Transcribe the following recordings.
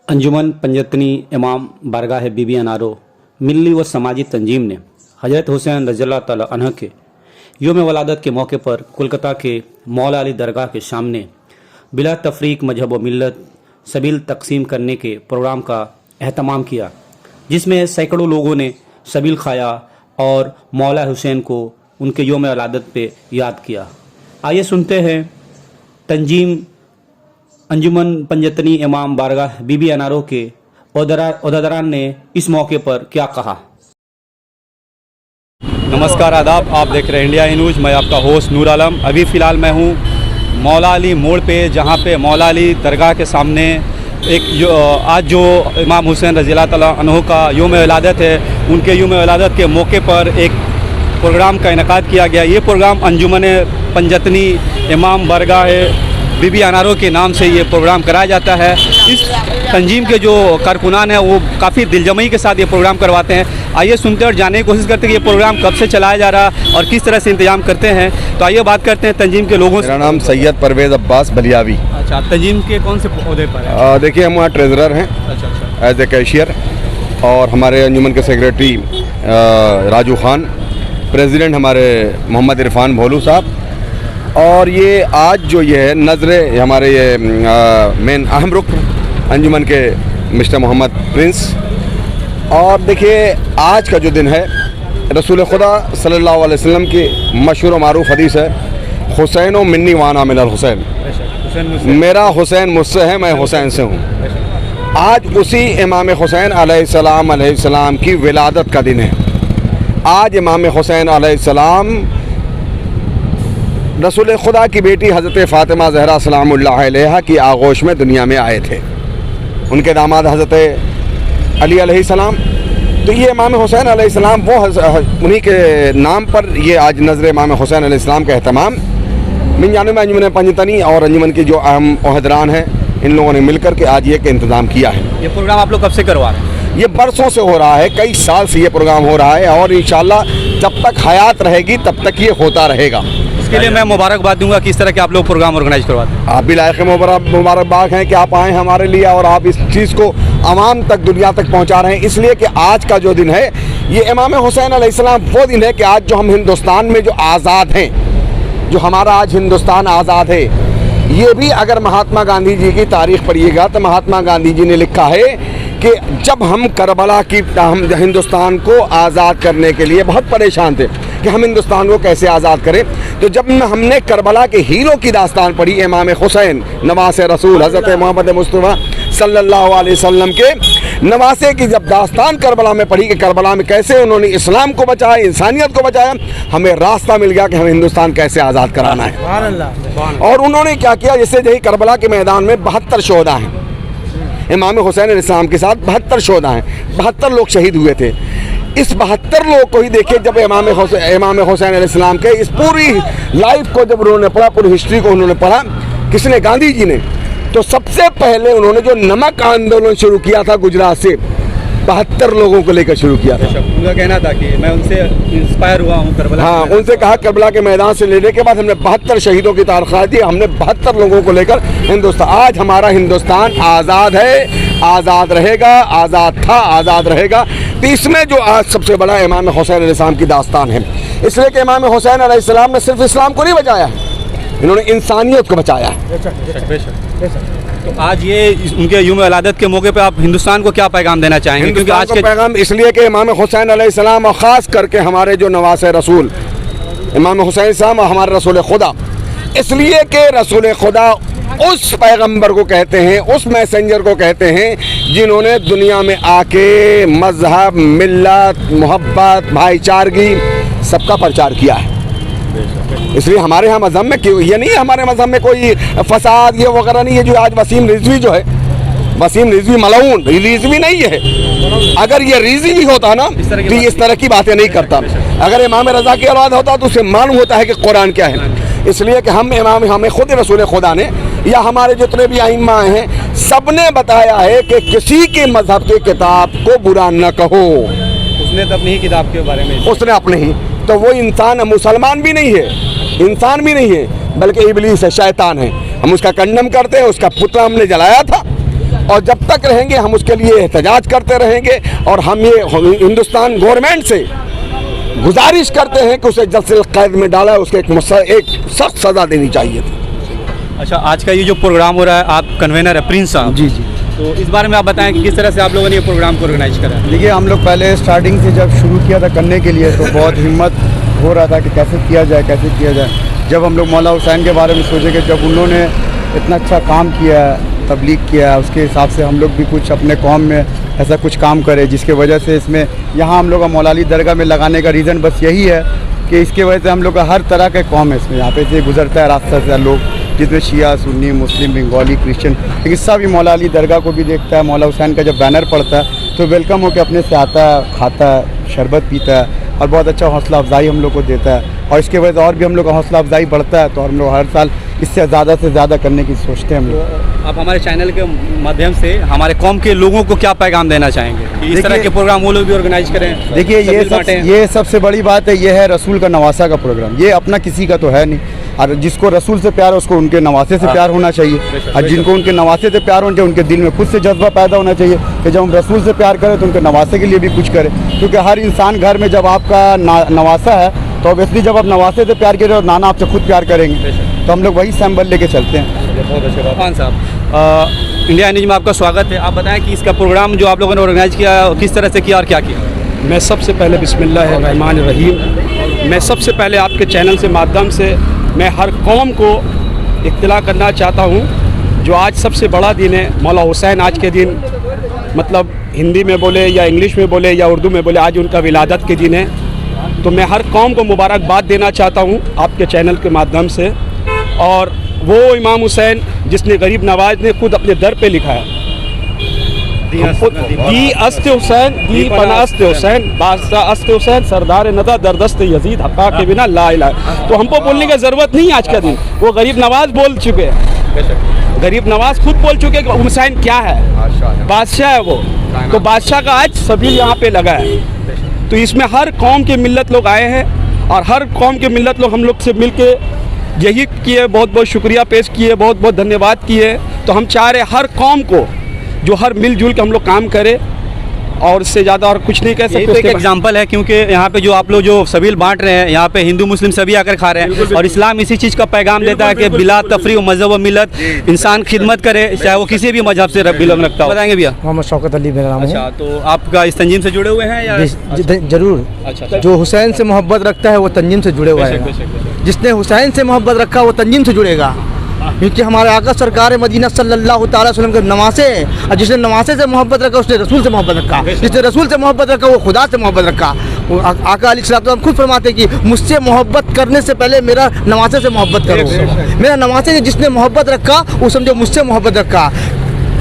अंजुमन पंजतनी इमाम बारगाह बीबी अनारो मिल्ली व समाजी तंजीम ने हज़रत हुसैन रज़ियल्लाहु तआला अन्हु के योम वलादत के मौके पर कोलकाता के मौला अली दरगाह के सामने बिला तफरीक मजहब व मिल्लत सबील तकसीम करने के प्रोग्राम का एहतमाम किया, जिसमें सैकड़ों लोगों ने सबील खाया और मौला हुसैन को उनके योम वलादत पे याद किया। आइए सुनते हैं तंजीम अंजुमन पंजतनी इमाम बारगाह बीबी अनारो के ओहदेदारान ने इस मौके पर क्या कहा। नमस्कार, आदाब। आप देख रहे हैं इंडिया न्यूज़। मैं आपका होस्ट नूर आलम। अभी फ़िलहाल मैं हूँ मौला अली मोड़ पे, जहाँ पे मौला अली दरगाह के सामने आज जो इमाम हुसैन रज़ियल्लाहु तआला अन्हु का योम विलादत है, उनके योम विलादत के मौके पर एक प्रोग्राम का इनेकाद किया गया। ये प्रोग्राम अंजुमन पंजतनी इमाम बारगाह बीबी अनारो के नाम से ये प्रोग्राम कराया जाता है। इस तंजीम के जो कारकुनान हैं वो काफ़ी दिलजमई के साथ ये प्रोग्राम करवाते हैं। आइए सुनते हैं और जानने की कोशिश करते हैं कि ये प्रोग्राम कब से चलाया जा रहा है और किस तरह से इंतजाम करते हैं। तो आइए बात करते हैं तंजीम के लोगों से। मेरा नाम सैयद परवेज़ अब्बास बलियावी। अच्छा, तंजीम के कौन से ओहदे पर है? देखिए, हम वहाँ ट्रेजरर हैं एज ए कैशियर, और हमारे अंजुमन के सेक्रेटरी राजू खान, प्रेसिडेंट हमारे मोहम्मद इरफान भोलू साहब। और ये आज जो ये है नज़र हमारे ये मेन अहम रुख अंजुमन के मिस्टर मोहम्मद प्रिंस। और देखिए, आज का जो दिन है, रसूल खुदा सल्लल्लाहु अलैहि वसल्लम की मशहूर व मारूफ हदीस है, हुसैन व मिन्नी वाना मिनल हुसैन, मेरा हुसैन मुझसे है, मैं हुसैन से हूँ। आज उसी इमाम हुसैन अलैहिस्सलाम की विलादत का दिन है। आज इमाम हुसैन अलैहिस्सलाम रसूल खुदा की बेटी हज़रत फ़ातिमा ज़हरा सलामुल्लाह अलैहा की आगोश में दुनिया में आए थे। उनके दामाद हज़रत अली अलैहिस्सलाम। तो ये इमाम हुसैन अलैहिस्सलाम वो उन्हीं के नाम पर ये आज नज़र इमाम हुसैन अलैहिस्सलाम का एहतमाम मिन जानिब अंजुमन पंजतनी और अंजुमन के जो अहम ओहदेदारान हैं, इन लोगों ने मिलकर के आज ये का इंतज़ाम किया है। ये प्रोग्राम आप लोग कब से करवा रहे हैं? ये बरसों से हो रहा है, कई साल से ये प्रोग्राम हो रहा है, और इंशाअल्लाह जब तक हयात रहेगी तब तक ये होता रहेगा। इसके लिए मैं मुबारकबाद दूंगा कि इस तरह के आप लोग प्रोग्राम ऑर्गेनाइज करवाते हैं। आप भी लायक मुबारकबाद हैं कि आप आए हमारे लिए और आप इस चीज़ को आवाम तक, दुनिया तक पहुंचा रहे हैं। इसलिए कि आज का जो दिन है, ये इमाम हुसैन अलैहिस्सलाम वो दिन है कि आज जो हम हिंदुस्तान में जो आज़ाद हैं, जो हमारा आज हिंदुस्तान आज़ाद है, ये भी अगर महात्मा गांधी जी की तारीख़ पढ़िएगा तो महात्मा गांधी जी ने लिखा है कि जब हम करबला की हम हिंदुस्तान को आज़ाद करने के लिए बहुत परेशान थे कि हम हिंदुस्तान को कैसे आज़ाद करें, तो जब हमने करबला के हीरो की दास्तान पढ़ी, इमाम हुसैन नवासे रसूल हज़रत मोहम्मद मुस्तफ़ा सल्लल्लाहु अलैहि वसल्लम के नवासे की जब दास्तान करबला में पढ़ी कि करबला में कैसे उन्होंने इस्लाम को बचाया, इंसानियत को बचाया, हमें रास्ता मिल गया कि हमें हिंदुस्तान कैसे आज़ाद कराना है। और उन्होंने क्या किया, जैसे यही करबला के मैदान में 72 शोहदा हैं, इमाम हुसैन अलैहिस्सलाम के साथ 72 शोहदा हैं, 72 लोग शहीद हुए थे। इस 72 लोग को ही देखिए, जब इमाम हुसैन अलैहिस्सलाम के इस पूरी लाइफ को जब उन्होंने पढ़ा, पूरी हिस्ट्री को उन्होंने पढ़ा, किसने? गांधी जी ने। तो सबसे पहले उन्होंने जो नमक आंदोलन शुरू किया था गुजरात से, 72 लोगों को लेकर शुरू किया था। उनका कहना था कि मैं उनसे इंस्पायर हुआ हूँ करबला। हाँ, उनसे कहा करबला के मैदान से लेने के बाद हमने 72 शहीदों की तारीख़ दी, हमने 72 लोगों को लेकर हिंदुस्तान, आज हमारा हिंदुस्तान आज़ाद है, आज़ाद रहेगा, आज़ाद था, आज़ाद रहेगा। तो इसमें जो आज सबसे बड़ा इमाम हुसैन अलैहिस्सलाम की दास्तान है, इसलिए कि इमाम हुसैन अलैहिस्सलाम ने सिर्फ इस्लाम को नहीं बचाया है, इन्होंने इंसानियत को बचाया है। तो आज ये उनके योम विलादत के मौके पे आप हिंदुस्तान को क्या पैगाम देना चाहेंगे? क्योंकि आज के पैगाम इसलिए कि इमाम हुसैन अलैहिस्सलाम और ख़ास करके हमारे जो नवासे रसूल इमाम हुसैन साहब हमारे रसूल खुदा, इसलिए कि रसूल खुदा उस पैगंबर को कहते हैं, उस मैसेंजर को कहते हैं जिन्होंने दुनिया में आके मज़हब, मिल्लत, मोहब्बत, भाईचारगी सबका प्रचार किया है। इसलिए हमारे यहाँ मज़हब में क्यों ये नहीं है, हमारे मज़हब में कोई फसाद ये वगैरह नहीं है। जो आज वसीम रिजवी जो है, वसीम रिजवी मलऊन रिजवी नहीं है। अगर ये रिजवी होता ना तो इस तरह की बातें नहीं करता। अगर इमाम रज़ा की औलाद होता तो उसे मालूम होता है कि कुरान क्या है। इसलिए कि हमें खुद रसूल खुदा ने या हमारे जितने भी आइम्मा हैं, सब ने बताया है कि किसी के मज़हब की किताब को बुरा न कहो। उसने तो अपनी ही किताब के बारे में, उसने अपने ही, तो वो इंसान मुसलमान भी नहीं है, इंसान भी नहीं है, बल्कि इब्लीस है, शैतान है। हम उसका कंडम करते हैं। उसका पुतला हमने जलाया था, और जब तक रहेंगे हम उसके लिए एहतजाज करते रहेंगे। और हम ये हिंदुस्तान गवर्नमेंट से गुजारिश करते हैं कि उसे जल्द से जल्द कैद में डाला, उसके एक सख्त सज़ा देनी चाहिए थी। अच्छा, आज का ये जो प्रोग्राम हो रहा है, आप कन्वेनर है प्रिंस साहब। जी जी। तो इस बारे में आप बताएं कि किस तरह से आप लोगों ने ये प्रोग्राम को ऑर्गेनाइज करा है। देखिए, हम लोग पहले स्टार्टिंग से जब शुरू किया था करने के लिए तो बहुत हिम्मत हो रहा था कि कैसे किया जाए। जब हम लोग मौला हुसैन के बारे में सोचे कि जब उन्होंने इतना अच्छा काम किया, तबलीग किया, उसके हिसाब से हम लोग भी कुछ अपने कौम में ऐसा कुछ काम करें जिसके वजह से इसमें यहाँ हम लोग का मौला अली दरगाह में लगाने का रीज़न बस यही है कि इसके वजह से हम लोग का हर तरह के कौम है इसमें, यहाँ पे से गुजरता है रास्ता से लोग, जिसमें शिया, सुन्नी, मुस्लिम, बंगाली, क्रिश्चियन, लेकिन सब ही मौला अली दरगाह को भी देखता है। मौला हुसैन का जब बैनर पड़ता है तो वेलकम होकर अपने से आता है, खाता है, शरबत पीता है और बहुत अच्छा हौसला अफजाई हम लोग को देता है। और इसके वजह से और भी हम लोग का हौसला अफजाई बढ़ता है, तो हम लोग हर साल इससे ज़्यादा करने की सोचते हैं हम लोग। आप हमारे चैनल के माध्यम से हमारे कौम के लोगों को क्या पैगाम देना चाहेंगे कि इस तरह के प्रोग्राम वो लोग भी ऑर्गेनाइज करें? देखिए, ये सबसे बड़ी बात है, ये है रसूल का नवासा का प्रोग्राम। ये अपना किसी का तो है नहीं, और जिसको रसूल से प्यार है उसको उनके नवासे से प्यार होना चाहिए, और जिनको उनके नवासे से प्यार होना चाहिए उनके दिल में खुद से जज्बा पैदा होना चाहिए कि जब हम रसूल से प्यार करें तो उनके नवासे के लिए भी कुछ करें। क्योंकि हर इंसान घर में जब आपका नवासा है तो ऑब्वियसली जब आप नवासे से प्यार करें और नाना आपसे खुद प्यार करेंगे, तो हम लोग वही सैम्बल लेके चलते हैं। बहुत अच्छे खान साहब, इंडिया न्यूज में आपका स्वागत है। आप बताएं कि इसका प्रोग्राम जो आप लोगों ने ऑर्गेनाइज किया किस तरह से किया और क्या किया? मैं सबसे पहले बिस्मिल्लाहिर्रहमानिर्रहीम, मैं सबसे पहले आपके चैनल से माध्यम से मैं हर कौम को इत्तला करना चाहता हूँ जो आज सबसे बड़ा दिन है मौला हुसैन। आज के दिन मतलब हिंदी में बोले या इंग्लिश में बोले या उर्दू में बोले, आज उनका विलादत के दिन है। तो मैं हर कौम को मुबारकबाद देना चाहता हूँ आपके चैनल के माध्यम से। और वो इमाम हुसैन जिसने गरीब नवाज ने खुद अपने दर पे लिखा है, दी अस्त हुसैन दी पनास्त हुसैन बादशाह अस्त हुसैन सरदार नदा दरदस्त यजीद हक़ा के बिना ला इलाहा। तो हमको बोलने की ज़रूरत नहीं आज का दिन, वो गरीब नवाज बोल चुके हैं। गरीब नवाज खुद बोल चुके कि हुसैन क्या है, बादशाह है वो। तो बादशाह का आज सभी यहाँ पे लगा है। तो इसमें हर कौम के मिल्लत लोग आए हैं और हर कौम के मिल्लत लोग हम लोग से मिल के यही किए, बहुत बहुत शुक्रिया पेश किए, बहुत बहुत धन्यवाद किए। तो हम चाह रहे हर कौम को जो हर मिलजुल के हम लोग काम करें और इससे ज़्यादा और कुछ नहीं कह सकते। तो एक एग्जाम्पल है, क्योंकि यहाँ पे जो आप लोग जो सबील बांट रहे हैं, यहाँ पे हिंदू मुस्लिम सभी आकर खा रहे हैं और इस्लाम इसी चीज़ का पैगाम देता है कि बिला तफरी व मज़हब व मिलत इंसान खिदमत करे, चाहे वो किसी भी मजहब से बिलोंग रखता हो। बताएंगे भैया? मोहम्मद शौकत अली मेरा नाम है। अच्छा, तो आपका इस तंजीम से जुड़े हुए हैं या? जरूर। अच्छा, जो हुसैन से मोहब्बत रखता है वो तंजीम से जुड़े हुआ है। जिसने हुसैन से मोहब्बत रखा वो तंजीम से जुड़ेगा, क्योंकि हमारे आका सरकार मदीना सल्लल्लाहु तआला अलैहि वसल्लम के नवासे, और जिसने नवासे से मोहब्बत रखा उसने रसूल से मोहब्बत रखा, जिसने रसूल से मोहब्बत रखा वो खुदा से मोहब्बत रखा। वो आका अलैहिस्सलाम खुद फरमाते कि मुझसे मोहब्बत करने से पहले मेरा नवासे से मोहब्बत करो। मेरा नवासे से जिसने मोहब्बत रखा वो समझो मुझसे मोहब्बत रखा।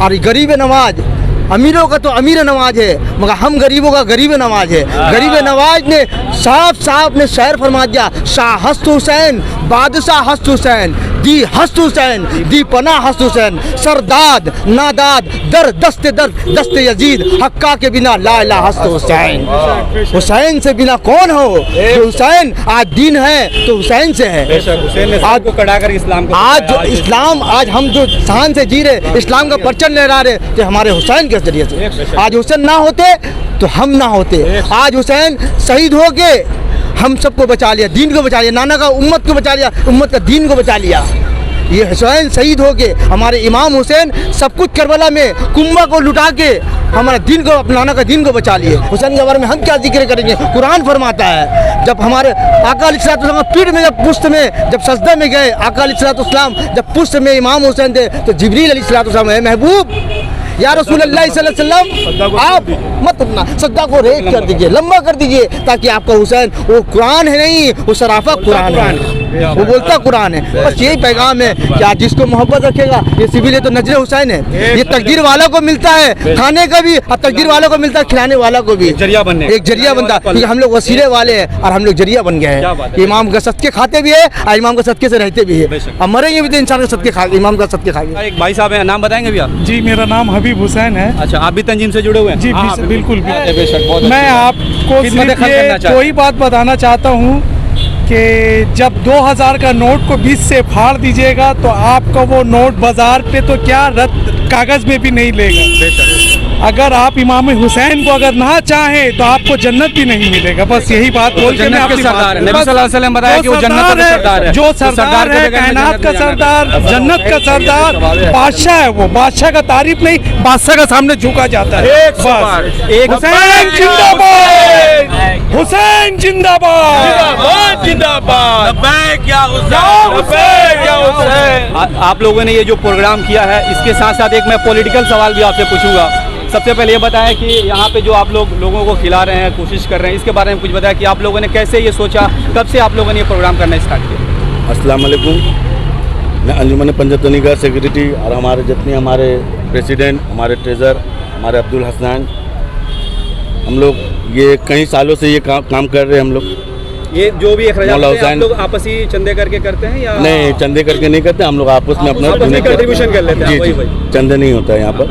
और गरीब नवाज, अमीरों का तो अमीर नवाज है मगर हम गरीबों का गरीब नवाज है। गरीब नवाज ने साफ साफ ने शायर फरमा दिया, शाह हस्त हुसैन बादशाह हस्त हुसैन दी हस्त हुसैन दी पना हस्त हुसैन सरदाद नादाद दर दस्त यजीद हक्का के बिना ला इला हस्त हुसैन। हुसैन से बिना कौन हो? जो हुसैन आज दिन है तो हुसैन से है। आज को कड़ा कर इस्लाम को, आज जो इस्लाम, आज हम जो शान से जी रहे, इस्लाम का परचम लहरा रहे थे हमारे हुसैन के जरिए से। आज हुसैन ना होते तो हम ना होते। आज हुसैन शहीद हो के हम सबको बचा लिया, दीन को बचा लिया, नाना का उम्मत को बचा लिया, उम्मत का दीन को बचा लिया। ये हुसैन शहीद हो के हमारे इमाम हुसैन सब कुछ करबला में कुंबा को लुटा के हमारा दीन को, अपना नाना का दीन को बचा लिए। हुसैन के बारे में हम क्या जिक्र करेंगे? कुरान फरमाता है जब हमारे आका अलैहिस्सलाम पीठ में जब पुष्ट में जब सजदा में गए, आका अलैहिस्सलाम जब पुष्ट में इमाम हुसैन थे तो जिब्रील अलैहिस्सलाम है महबूब या रसूल अल्लाह सल्लल्लाहु अलैहि वसल्लम आप मत अपना सज्जा को रेख कर दीजिए, लंबा कर दीजिए, ताकि आपका हुसैन वो कुरान है नहीं, वो सराफा कुरान है, वो बोलता कुरान है। बस यही पैगाम है कि आज जिसको मोहब्बत रखेगा, ये सिविल तो नजर हुसैन है। ये तकदीर वालों को मिलता है खाने का भी और तकदीर वालों को मिलता है खिलाने वालों को भी। जरिया बनने, एक जरिया बनता, क्योंकि हम लोग वसीले वाले हैं और हम लोग जरिया बन गए हैं। इमाम का सदके खाते भी है और इमाम का सदके से रहते भी है, और मरेंगे भी तो इंसान का सदके खा, इमाम का सदके खाएंगे। एक भाई साहब है, नाम बताएंगे भैया? जी, मेरा नाम हबीब हुसैन है। अच्छा, आप भी तंजीम से जुड़े हुए हैं? जी बिल्कुल। बेशक, बहुत मैं आपको सिर्फ ये कोई बात बताना चाहता हूँ कि जब 2000 का नोट को 20 से फाड़ दीजिएगा तो आपका वो नोट बाजार पे तो क्या रद्द कागज में भी नहीं लेगा। अगर आप इमाम हुसैन को अगर ना चाहें तो आपको जन्नत भी नहीं मिलेगा। बस यही बात बोल के मैं अपनी बात- नबी सल्लल्लाहु अलैहि वसल्लम बताया कि वो जन्नत का सरदार है। जो सरदार है, कायनात का सरदार, जन्नत का सरदार, बादशाह है। वो बादशाह का तारीफ नहीं, बादशाह का सामने झुका जाता है। एक हुसैन जिंदाबाद, हुसैन जिंदाबाद, जिंदाबाद। आप लोगों ने ये जो प्रोग्राम किया है, इसके साथ साथ एक मैं पॉलिटिकल सवाल भी आपसे पूछूंगा। सबसे पहले ये बताया कि यहाँ पे जो आप लोगों को खिला रहे हैं, कोशिश कर रहे हैं, इसके बारे में कुछ बताया कि आप लोगों ने कैसे ये सोचा, कब से आप लोगों ने ये प्रोग्राम करना स्टार्ट किया? अस्सलाम वालेकुम। मैं अंजुमन पंजतनी का सेक्रेटरी और हमारे जितने हमारे प्रेसिडेंट, हमारे ट्रेजर, हमारे अब्दुल हसनैन, हम लोग ये कई सालों से ये काम कर रहे हैं। हम लोग ये जो भी एक मौला आप हुसैन लोग आपसी चंदे करके करते हैं या नहीं, चंदे करके नहीं करते हम लोग, आपस में अपना कंट्रीब्यूशन कर लेते हैं? जी, वही जी, वही चंदे नहीं होता है यहाँ पर।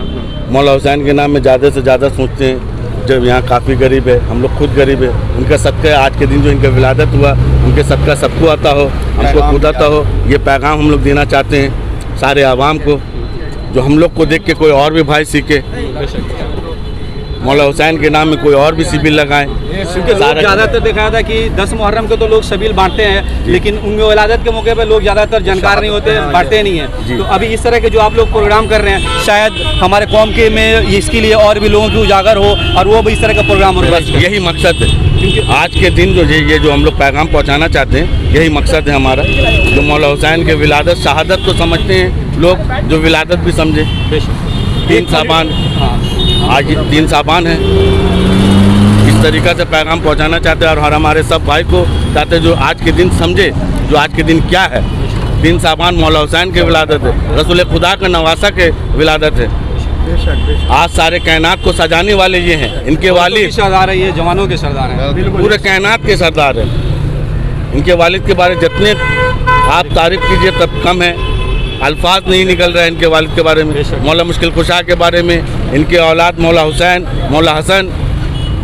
मौला हुसैन के नाम में ज़्यादा से ज़्यादा सोचते हैं। जब यहाँ काफ़ी गरीब है, हम लोग खुद गरीब है, उनका सदका आज के दिन जो इनका विलादत हुआ, उनके सदका सबको आता हो, हमको खुद आता हो। ये पैगाम हम लोग देना चाहते हैं सारे आवाम को, जो हम लोग को देख के कोई और भी भाई सीखे, मौला हुसैन के नाम में कोई और भी शिबिर लगाएं। क्योंकि ज़्यादातर देखा था कि 10 मुहर्रम को तो लोग शबील बांटते हैं, लेकिन उनमें विलादत के मौके पे लोग ज़्यादातर जानकार नहीं होते, बांटते नहीं हैं। तो अभी इस तरह के जो आप लोग प्रोग्राम कर रहे हैं, शायद हमारे कौम के में इसके लिए और भी लोगों की उजागर हो और वो भी इस तरह का प्रोग्राम बस यही मकसद है। क्योंकि आज के दिन जो ये जो हम लोग पैगाम पहुंचाना चाहते हैं, यही मकसद है हमारा। जो मौला हुसैन के विलादत शहादत को समझते हैं लोग, जो विलादत भी समझे। 3 साबान, आज 3 साबान है, इस तरीक़ा से पैगाम पहुंचाना चाहते हैं और हमारे सब भाई को चाहते जो आज के दिन समझे, जो आज के दिन क्या है। 3 साबान मौला हुसैन के विलादत है, रसूल खुदा का नवासा के विलादत है। आज सारे कायनात को सजाने वाले ये हैं, इनके वालिद सरदार है, ये जवानों के सरदार हैं, पूरे कायनात के सरदार हैं। इनके वालिद के बारे में जितने आप तारीफ़ कीजिए तब कम है, अल्फाज नहीं निकल रहा है इनके वालिद के बारे में। मौला मुश्किल कुशा के बारे में, इनके औलाद मौला हुसैन, मौला हसन,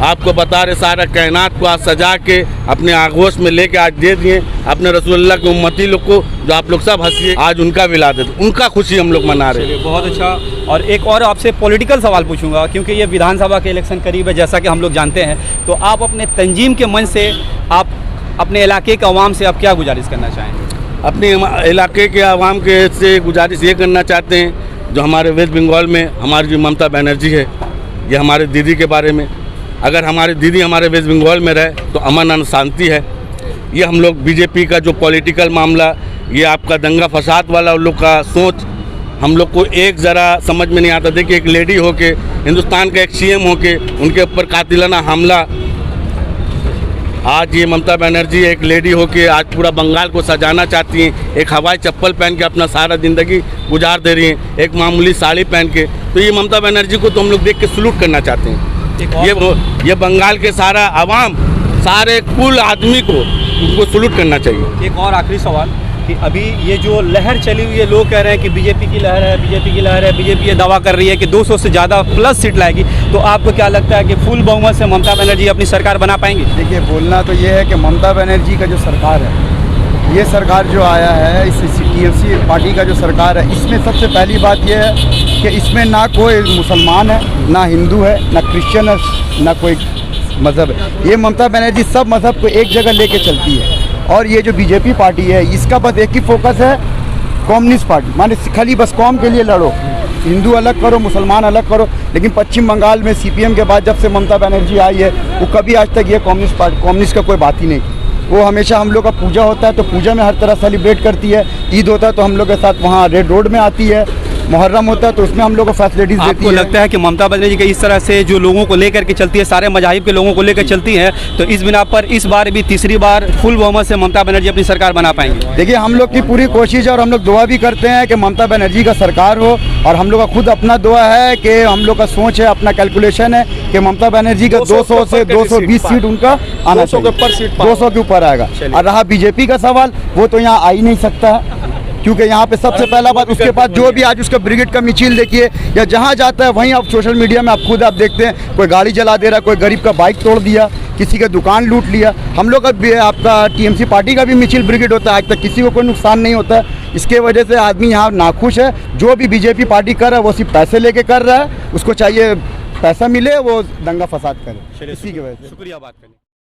आपको बता रहे सारा कायनात को आज सजा के अपने आगोश में लेके आज दे दिए अपने रसूलुल्लाह के उम्मती लोग को, जो आप लोग सब हंसिए। आज उनका विलादत, उनका खुशी हम लोग मना रहे हैं। बहुत अच्छा। और एक और आपसे पॉलिटिकल सवाल पूछूंगा, क्योंकि ये विधानसभा के इलेक्शन करीब है, जैसा कि हम लोग जानते हैं। तो आप अपने तंजीम के मंच से, आप अपने इलाके के अवाम से आप क्या गुजारिश करना चाहेंगे? अपने इलाके के आवाम के से गुजारिश ये करना चाहते हैं, जो हमारे वेस्ट बंगाल में हमारी जो ममता बनर्जी है, ये हमारे दीदी के बारे में, अगर हमारी दीदी हमारे वेस्ट बंगाल में रहे तो अमन और शांति है। ये हम लोग बीजेपी का जो पॉलिटिकल मामला, ये आपका दंगा फसाद वाला उन लोग का सोच हम लोग को एक ज़रा समझ में नहीं आता। देखिए, एक लेडी होके, हिंदुस्तान का एक सीएम होके, उनके ऊपर कातिलाना हमला। आज ये ममता बनर्जी एक लेडी होके आज पूरा बंगाल को सजाना चाहती हैं, एक हवाई चप्पल पहन के अपना सारा ज़िंदगी गुजार दे रही हैं, एक मामूली साड़ी पहन के। तो ये ममता बनर्जी को तो हम लोग देख के सलूट करना चाहते हैं। ये बंगाल के सारा आवाम, सारे कुल आदमी को उनको सलूट करना चाहिए। एक और आखिरी सवाल कि अभी ये जो लहर चली हुई है, लोग कह रहे हैं कि बीजेपी की लहर है, बीजेपी की लहर है, बीजेपी ये दावा कर रही है कि 200 से ज़्यादा प्लस सीट लाएगी। तो आपको क्या लगता है कि फुल बहुमत से ममता बनर्जी अपनी सरकार बना पाएंगी? देखिए, बोलना तो ये है कि ममता बनर्जी का जो सरकार है, ये सरकार जो आया है, इस टीएमसी पार्टी का जो सरकार है, इसमें सबसे पहली बात यह है कि इसमें ना कोई मुसलमान है, ना हिंदू है, ना क्रिश्चियन है, ना कोई मज़हब है। ये ममता बनर्जी सब मज़हब को एक जगह लेके चलती है। और ये जो बीजेपी पार्टी है, इसका बस एक ही फोकस है, कम्युनिस्ट पार्टी, माने खाली बस कौम के लिए लड़ो, हिंदू अलग करो, मुसलमान अलग करो। लेकिन पश्चिम बंगाल में सीपीएम के बाद जब से ममता बनर्जी आई है, वो कभी आज तक ये कम्युनिस्ट का कोई बात ही नहीं की। वो हमेशा हम लोग का पूजा होता है तो पूजा में हर तरह सेलिब्रेट करती है, ईद होता है तो हम लोग के साथ वहाँ रेड रोड में आती है, मुहर्रम होता है तो उसमें हम लोग को फैसिलिटीज देती है। आपको लगता है कि ममता बनर्जी के इस तरह से जो लोगों को लेकर के चलती है, सारे मजाहिब के लोगों को लेकर चलती है, तो इस बिना पर इस बार भी तीसरी बार फुल बहुमत से ममता बनर्जी अपनी सरकार बना पाएंगे? देखिए, हम लोग की पूरी कोशिश है और हम लोग दुआ भी करते हैं कि ममता बनर्जी का सरकार हो। और हम लोग का खुद अपना दुआ है कि हम लोग का सोच है, अपना कैलकुलेशन है कि ममता बनर्जी का 200 से 220 सीट उनका आना चाहिए, 200 के ऊपर आएगा। और रहा बीजेपी का सवाल, वो तो यहाँ आ ही नहीं सकता है। क्योंकि यहाँ पे सबसे पहला बात, उसके बाद जो भी आज उसका ब्रिगेड का मिचिल देखिए या जहाँ जाता है वहीं आप सोशल मीडिया में आप खुद आप देखते हैं, कोई गाड़ी जला दे रहा है, कोई गरीब का बाइक तोड़ दिया, किसी का दुकान लूट लिया। हम लोग का भी, आपका टीएमसी पार्टी का भी मिचिल ब्रिगेड होता है, आज तक किसी को कोई नुकसान नहीं होता है। इसके वजह से आदमी यहाँ नाखुश है। जो भी बीजेपी पार्टी कर रहा है वो सिर्फ पैसे लेके कर रहा है, उसको चाहिए पैसा मिले, वो दंगा फसाद करे, इसी की वजह से। शुक्रिया बात करने